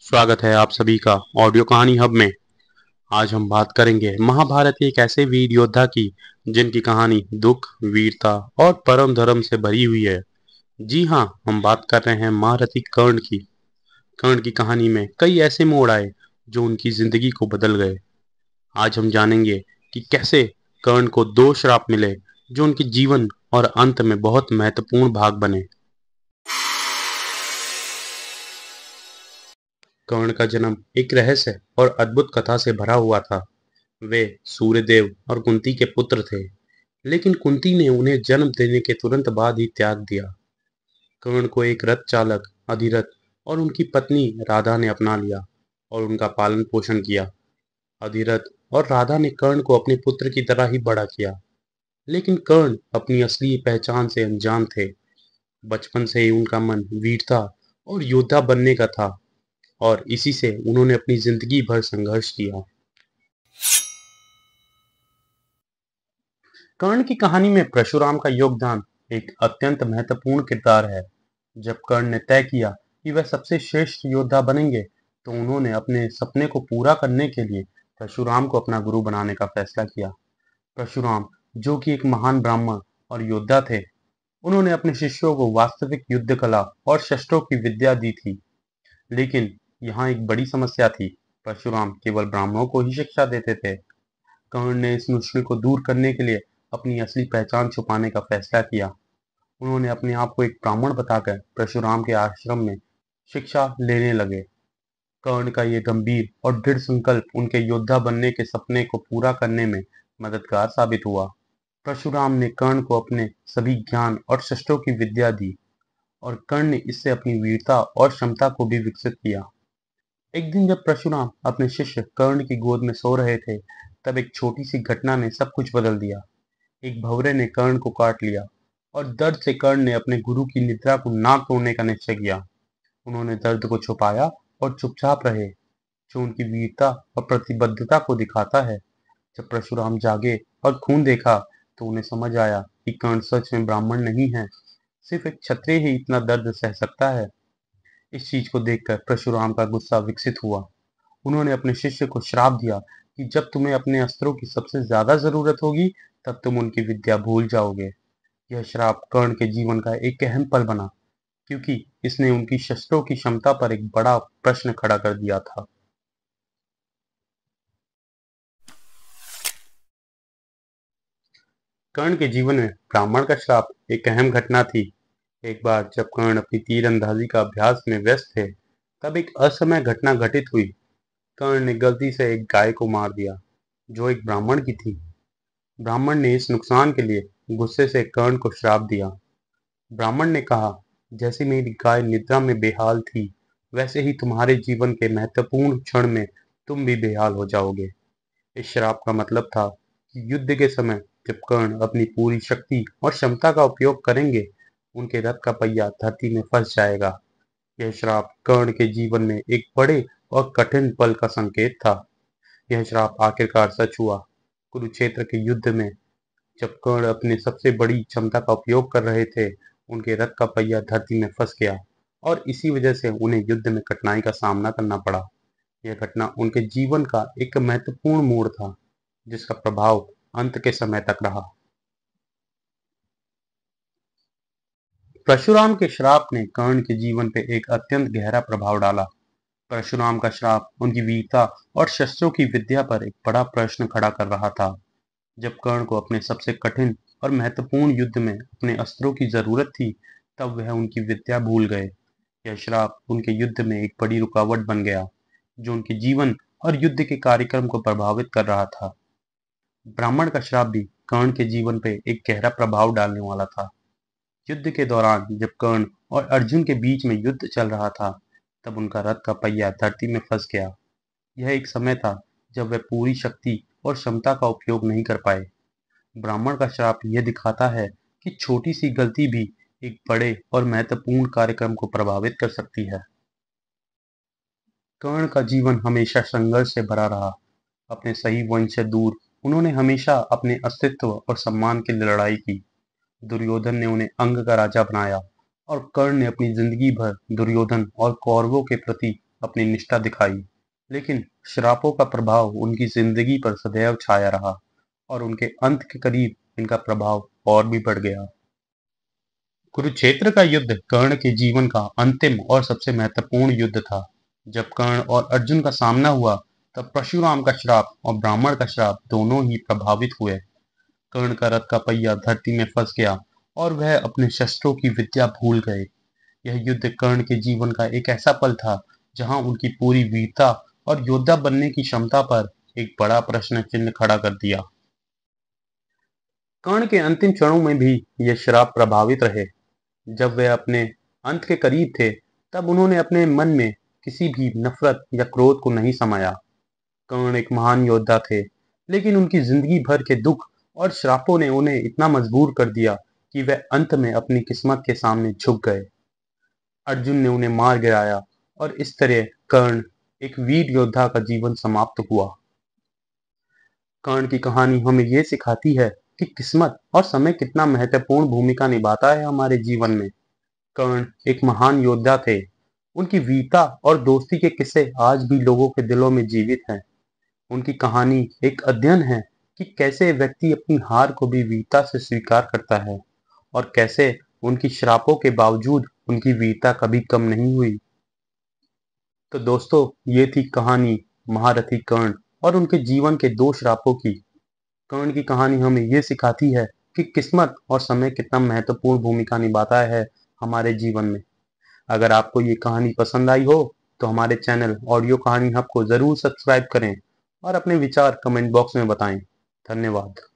स्वागत है आप सभी का ऑडियो कहानी हब में। आज हम बात करेंगे महाभारत के एक ऐसे वीर योद्धा की जिनकी कहानी दुख, वीरता और परम धर्म से भरी हुई है। जी हाँ, हम बात कर रहे हैं महारथी कर्ण की। कर्ण की कहानी में कई ऐसे मोड़ आए जो उनकी जिंदगी को बदल गए। आज हम जानेंगे कि कैसे कर्ण को दो श्राप मिले जो उनके जीवन और अंत में बहुत महत्वपूर्ण भाग बने। कर्ण का जन्म एक रहस्य और अद्भुत कथा से भरा हुआ था। वे सूर्यदेव और कुंती के पुत्र थे, लेकिन कुंती ने उन्हें जन्म देने के तुरंत बाद ही त्याग दिया। कर्ण को एक रथ चालक अधिरथ और उनकी पत्नी राधा ने अपना लिया और उनका पालन पोषण किया। अधिरथ और राधा ने कर्ण को अपने पुत्र की तरह ही बड़ा किया, लेकिन कर्ण अपनी असली पहचान से अनजान थे। बचपन से ही उनका मन वीरता और योद्धा बनने का था और इसी से उन्होंने अपनी जिंदगी भर संघर्ष किया। कर्ण की कहानी में परशुराम का योगदान एक अत्यंत महत्वपूर्ण किरदार है। जब कर्ण ने तय किया कि वह सबसे श्रेष्ठ योद्धा बनेंगे, तो उन्होंने अपने सपने को पूरा करने के लिए परशुराम को अपना गुरु बनाने का फैसला किया। परशुराम, जो कि एक महान ब्राह्मण और योद्धा थे, उन्होंने अपने शिष्यों को वास्तविक युद्ध कला और शस्त्रों की विद्या दी थी। लेकिन यहाँ एक बड़ी समस्या थी। परशुराम केवल ब्राह्मणों को ही शिक्षा देते थे। कर्ण ने इस मुश्किल को दूर करने के लिए अपनी असली पहचान छुपाने का फैसला किया। उन्होंने अपने आप को एक ब्राह्मण बताकर परशुराम के आश्रम में शिक्षा लेने लगे। कर्ण का ये गंभीर और दृढ़ संकल्प उनके योद्धा बनने के सपने को पूरा करने में मददगार साबित हुआ। परशुराम ने कर्ण को अपने सभी ज्ञान और शस्त्रों की विद्या दी और कर्ण ने इससे अपनी वीरता और क्षमता को भी विकसित किया। एक दिन जब परशुराम अपने शिष्य कर्ण की गोद में सो रहे थे, तब एक छोटी सी घटना ने सब कुछ बदल दिया। एक भंवरे ने कर्ण को काट लिया और दर्द से कर्ण ने अपने गुरु की निद्रा को ना तोड़ने का निश्चय किया। उन्होंने दर्द को छुपाया और चुपचाप रहे, जो उनकी वीरता और प्रतिबद्धता को दिखाता है। जब परशुराम जागे और खून देखा, तो उन्हें समझ आया कि कर्ण सच में ब्राह्मण नहीं है। सिर्फ एक क्षत्रिय ही इतना दर्द सह सकता है। इस चीज को देखकर परशुराम का गुस्सा विकसित हुआ। उन्होंने अपने शिष्य को श्राप दिया कि जब तुम्हें अपने अस्त्रों की सबसे ज्यादा जरूरत होगी, तब तुम उनकी विद्या भूल जाओगे। यह श्राप कर्ण के जीवन का एक अहम पल बना, क्योंकि इसने उनकी शस्त्रों की क्षमता पर एक बड़ा प्रश्न खड़ा कर दिया था। कर्ण के जीवन में ब्राह्मण का श्राप एक अहम घटना थी। एक बार जब कर्ण अपनी तीरंदाजी का अभ्यास में व्यस्त थे, तब एक असमय घटना घटित हुई। कर्ण ने गलती से एक गाय को मार दिया, जो एक ब्राह्मण की थी। ब्राह्मण ने इस नुकसान के लिए गुस्से से कर्ण को श्राप दिया। ब्राह्मण ने कहा, जैसे मेरी गाय निद्रा में बेहाल थी, वैसे ही तुम्हारे जीवन के महत्वपूर्ण क्षण में तुम भी बेहाल हो जाओगे। इस श्राप का मतलब था कि युद्ध के समय जब कर्ण अपनी पूरी शक्ति और क्षमता का उपयोग करेंगे, उनके रथ का पहिया धरती में फंस जाएगा। यह श्राप कर्ण के जीवन में एक बड़े और कठिन पल का संकेत था। यह श्राप आखिरकार सच हुआ। कुरुक्षेत्र के युद्ध में जब कर्ण अपनी सबसे बड़ी क्षमता का उपयोग कर रहे थे, उनके रथ का पहिया धरती में फंस गया और इसी वजह से उन्हें युद्ध में कठिनाई का सामना करना पड़ा। यह घटना उनके जीवन का एक महत्वपूर्ण मोड़ था, जिसका प्रभाव अंत के समय तक रहा। परशुराम के श्राप ने कर्ण के जीवन पर एक अत्यंत गहरा प्रभाव डाला। परशुराम का श्राप उनकी वीरता और शस्त्रों की विद्या पर एक बड़ा प्रश्न खड़ा कर रहा था। जब कर्ण को अपने सबसे कठिन और महत्वपूर्ण युद्ध में अपने अस्त्रों की जरूरत थी, तब वह उनकी विद्या भूल गए। यह श्राप उनके युद्ध में एक बड़ी रुकावट बन गया, जो उनके जीवन और युद्ध के कार्यक्रम को प्रभावित कर रहा था। ब्राह्मण का श्राप भी कर्ण के जीवन पर एक गहरा प्रभाव डालने वाला था। युद्ध के दौरान जब कर्ण और अर्जुन के बीच में युद्ध चल रहा था, तब उनका रथ का पहिया धरती में फंस गया। यह एक समय था जब वे पूरी शक्ति और क्षमता का उपयोग नहीं कर पाए। ब्राह्मण का श्राप यह दिखाता है कि छोटी सी गलती भी एक बड़े और महत्वपूर्ण कार्यक्रम को प्रभावित कर सकती है। कर्ण का जीवन हमेशा संघर्ष से भरा रहा। अपने सही वंश से दूर उन्होंने हमेशा अपने अस्तित्व और सम्मान के लिए लड़ाई की। दुर्योधन ने उन्हें अंग का राजा बनाया और कर्ण ने अपनी जिंदगी भर दुर्योधन और कौरवों के प्रति अपनी निष्ठा दिखाई, लेकिन श्रापों का प्रभाव उनकी जिंदगी पर सदैव छाया रहा और उनके अंत के करीब इनका प्रभाव और भी बढ़ गया। कुरुक्षेत्र का युद्ध कर्ण के जीवन का अंतिम और सबसे महत्वपूर्ण युद्ध था। जब कर्ण और अर्जुन का सामना हुआ, तब परशुराम का श्राप और ब्राह्मण का श्राप दोनों ही प्रभावित हुए। कर्ण का रथ का पहिया धरती में फंस गया और वह अपने शस्त्रों की विद्या भूल गए। यह युद्ध कर्ण के जीवन का एक ऐसा पल था जहां उनकी पूरी वीरता और योद्धा बनने की क्षमता पर एक बड़ा प्रश्न चिन्ह खड़ा कर दिया। कर्ण के अंतिम क्षणों में भी ये श्राप प्रभावित रहे। जब वे अपने अंत के करीब थे, तब उन्होंने अपने मन में किसी भी नफरत या क्रोध को नहीं समाया। कर्ण एक महान योद्धा थे, लेकिन उनकी जिंदगी भर के दुख और श्रापों ने उन्हें इतना मजबूर कर दिया कि वे अंत में अपनी किस्मत के सामने झुक गए। अर्जुन ने उन्हें मार गिराया और इस तरह कर्ण, एक वीर योद्धा का जीवन समाप्त हुआ। कर्ण की कहानी हमें ये सिखाती है कि किस्मत और समय कितना महत्वपूर्ण भूमिका निभाता है हमारे जीवन में। कर्ण एक महान योद्धा थे। उनकी वीरता और दोस्ती के किस्से आज भी लोगों के दिलों में जीवित हैं। उनकी कहानी एक अध्ययन है कि कैसे व्यक्ति अपनी हार को भी वीरता से स्वीकार करता है और कैसे उनकी श्रापों के बावजूद उनकी वीरता कभी कम नहीं हुई। तो दोस्तों, ये थी कहानी महारथी कर्ण और उनके जीवन के दो श्रापों की। कर्ण की कहानी हमें ये सिखाती है कि किस्मत और समय कितना महत्वपूर्ण भूमिका निभाता है हमारे जीवन में। अगर आपको ये कहानी पसंद आई हो, तो हमारे चैनल ऑडियो कहानी हब को जरूर सब्सक्राइब करें और अपने विचार कमेंट बॉक्स में बताएं। धन्यवाद।